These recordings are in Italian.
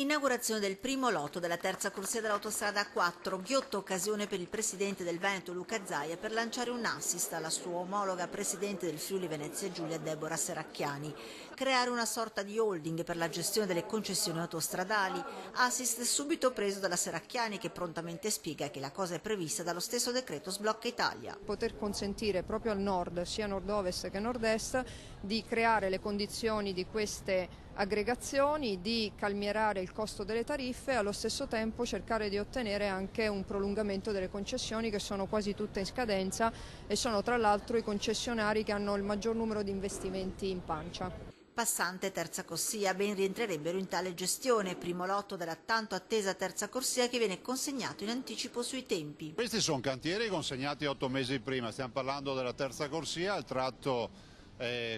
Inaugurazione del primo lotto della terza corsia dell'autostrada A4, ghiotta occasione per il presidente del Veneto Luca Zaia per lanciare un assist alla sua omologa presidente del Friuli Venezia Giulia Deborah Serracchiani, creare una sorta di holding per la gestione delle concessioni autostradali, assist subito preso dalla Serracchiani che prontamente spiega che la cosa è prevista dallo stesso decreto Sblocca Italia. Poter consentire proprio al nord, sia nord-ovest che nord-est, di creare le condizioni di queste aggregazioni, di calmierare il costo delle tariffe e allo stesso tempo cercare di ottenere anche un prolungamento delle concessioni che sono quasi tutte in scadenza e sono tra l'altro i concessionari che hanno il maggior numero di investimenti in pancia. Passante e terza corsia ben rientrerebbero in tale gestione, primo lotto della tanto attesa terza corsia che viene consegnato in anticipo sui tempi. Questi sono cantieri consegnati 8 mesi prima, stiamo parlando della terza corsia, il tratto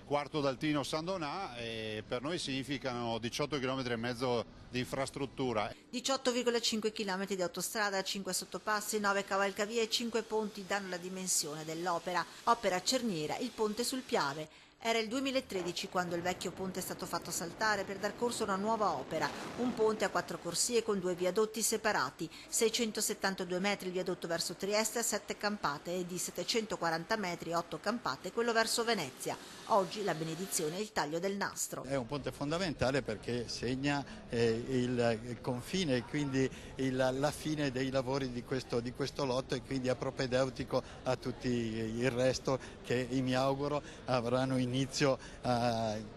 Quarto Daltino San Donà e per noi significano 18 km e mezzo di infrastruttura. 18,5 km di autostrada, 5 sottopassi, 9 cavalcavie e 5 ponti danno la dimensione dell'opera. Opera cerniera, il ponte sul Piave. Era il 2013 quando il vecchio ponte è stato fatto saltare per dar corso a una nuova opera, un ponte a 4 corsie con 2 viadotti separati, 672 metri il viadotto verso Trieste a 7 campate e di 740 metri 8 campate quello verso Venezia. Oggi la benedizione è il taglio del nastro. È un ponte fondamentale perché segna il confine e quindi la fine dei lavori di questo lotto e quindi è propedeutico a tutti il resto che mi auguro avranno inizio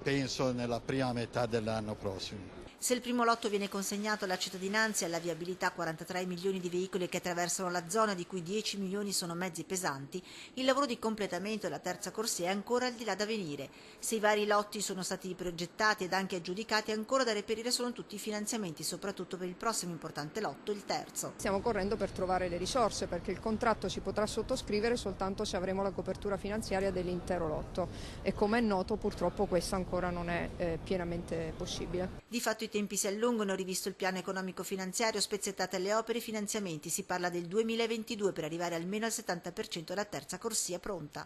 penso nella prima metà dell'anno prossimo. Se il primo lotto viene consegnato alla cittadinanza e alla viabilità 43 milioni di veicoli che attraversano la zona, di cui 10 milioni sono mezzi pesanti, il lavoro di completamento della terza corsia è ancora al di là da venire. Se i vari lotti sono stati progettati ed anche aggiudicati, ancora da reperire sono tutti i finanziamenti, soprattutto per il prossimo importante lotto, il terzo. Stiamo correndo per trovare le risorse perché il contratto si potrà sottoscrivere soltanto se avremo la copertura finanziaria dell'intero lotto e come è noto purtroppo questo ancora non è pienamente possibile. Di fatto i tempi si allungano, rivisto il piano economico-finanziario, spezzettate le opere e i finanziamenti, si parla del 2022 per arrivare almeno al 70% della terza corsia pronta.